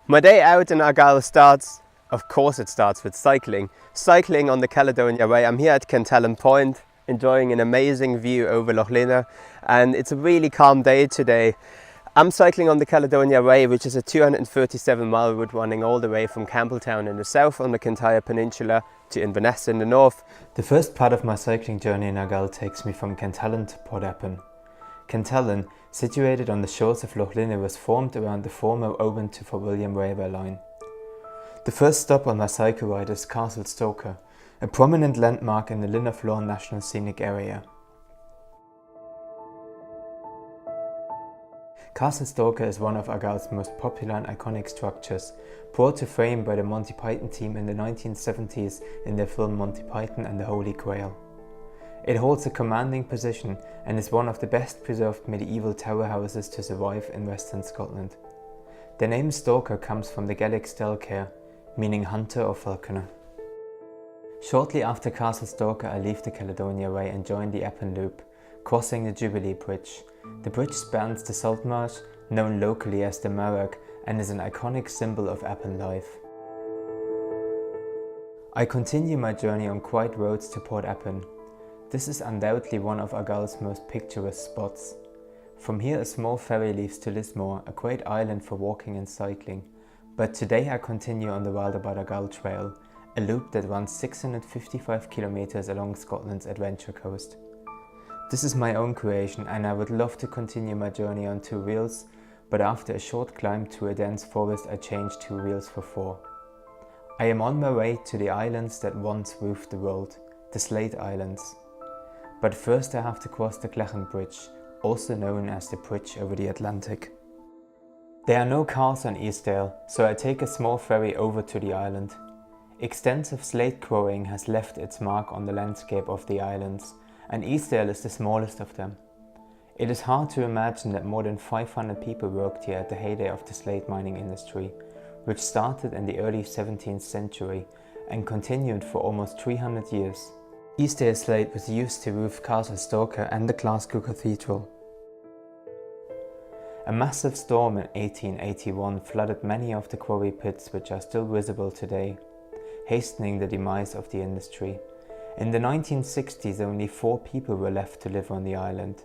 My day out in Argyll starts, of course it starts with cycling. Cycling on the Caledonia Way. I'm here at Kentellen Point, enjoying an amazing view over Loch Lena, and it's a really calm day today. I'm cycling on the Caledonia Way, which is a 237-mile route running all the way from Campbelltown in the south on the Kintyre Peninsula to Inverness in the north. The first part of my cycling journey in Argyll takes me from Kentellen to Port Eppin. Kentellen, situated on the shores of Loch Lena, was formed around the former Oban to Fort William railway line. The first stop on my cycle ride is Castle Stoker, a prominent landmark in the Linn of Lorne National Scenic Area. Castle Stoker is one of Argyll's most popular and iconic structures, brought to fame by the Monty Python team in the 1970s in their film Monty Python and the Holy Grail. It holds a commanding position and is one of the best preserved medieval tower houses to survive in Western Scotland. The name Stoker comes from the Gaelic Stelcare, meaning hunter or falconer. Shortly after Castle Stoker, I leave the Caledonia Way and join the Eppin Loop, crossing the Jubilee Bridge. The bridge spans the Saltmarsh, known locally as the Marag, and is an iconic symbol of Eppin life. I continue my journey on quiet roads to Port Eppin. This is undoubtedly one of Argyll's most picturesque spots. From here a small ferry leaves to Lismore, a great island for walking and cycling. But today I continue on the Wild About Argyll Trail, a loop that runs 655 kilometers along Scotland's adventure coast. This is my own creation and I would love to continue my journey on 2 wheels, but after a short climb to a dense forest I changed 2 wheels for 4. I am on my way to the islands that once roofed the world, the Slate Islands. But first I have to cross the Cleghan Bridge, also known as the Bridge over the Atlantic. There are no cars on Eastdale, so I take a small ferry over to the island. Extensive slate quarrying has left its mark on the landscape of the islands, and Eastdale is the smallest of them. It is hard to imagine that more than 500 people worked here at the heyday of the slate mining industry, which started in the early 17th century and continued for almost 300 years. Eastdale slate was used to roof Castle Stoker and the Glasgow Cathedral. A massive storm in 1881 flooded many of the quarry pits which are still visible today, hastening the demise of the industry. In the 1960s only 4 people were left to live on the island.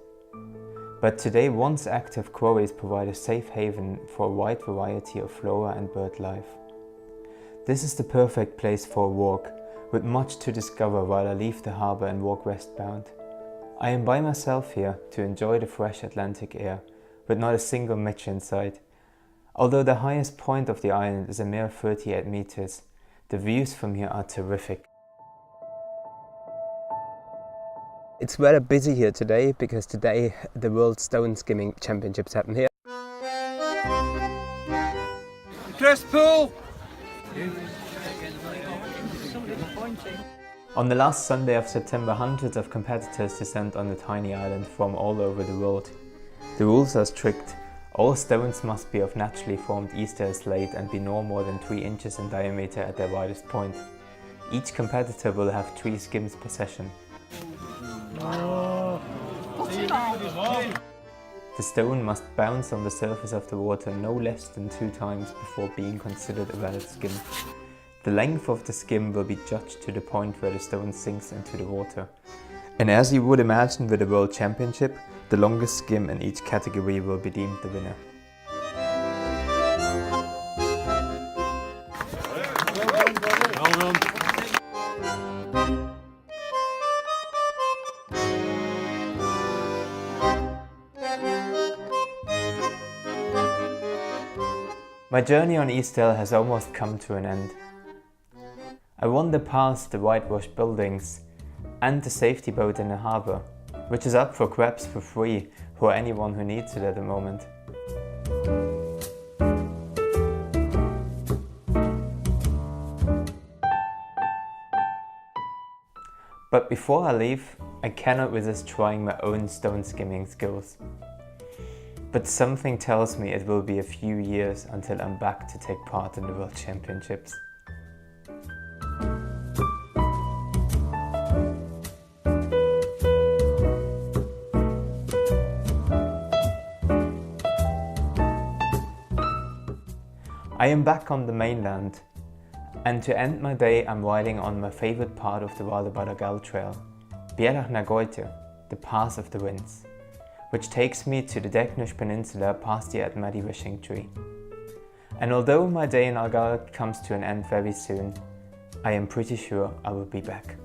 But today once active quarries provide a safe haven for a wide variety of flora and bird life. This is the perfect place for a walk, with much to discover while I leave the harbour and walk westbound. I am by myself here to enjoy the fresh Atlantic air, with not a single Mitch in sight. Although the highest point of the island is a mere 38 meters, the views from here are terrific. It's rather busy here today because today the World Stone Skimming Championships happen here. Chris Poole! On the last Sunday of September, hundreds of competitors descend on the tiny island from all over the world. The rules are strict. All stones must be of naturally formed Eastdale slate and be no more than 3 inches in diameter at their widest point. Each competitor will have 3 skims per session. The stone must bounce on the surface of the water no less than 2 times before being considered a valid skim. The length of the skim will be judged to the point where the stone sinks into the water. And as you would imagine with a World Championship, the longest skim in each category will be deemed the winner. My journey on Eastdale has almost come to an end. I wander past the whitewashed buildings and the safety boat in the harbour, which is up for grabs for free for anyone who needs it at the moment. But before I leave, I cannot resist trying my own stone skimming skills. But something tells me it will be a few years until I'm back to take part in the World Championships. I am back on the mainland, and to end my day I'm riding on my favorite part of the Vardar Gal Trail, Běrah na Gojte, the Pass of the Winds, which takes me to the Deknush Peninsula past the Admadi wishing tree. And although my day in Argyll comes to an end very soon, I am pretty sure I will be back.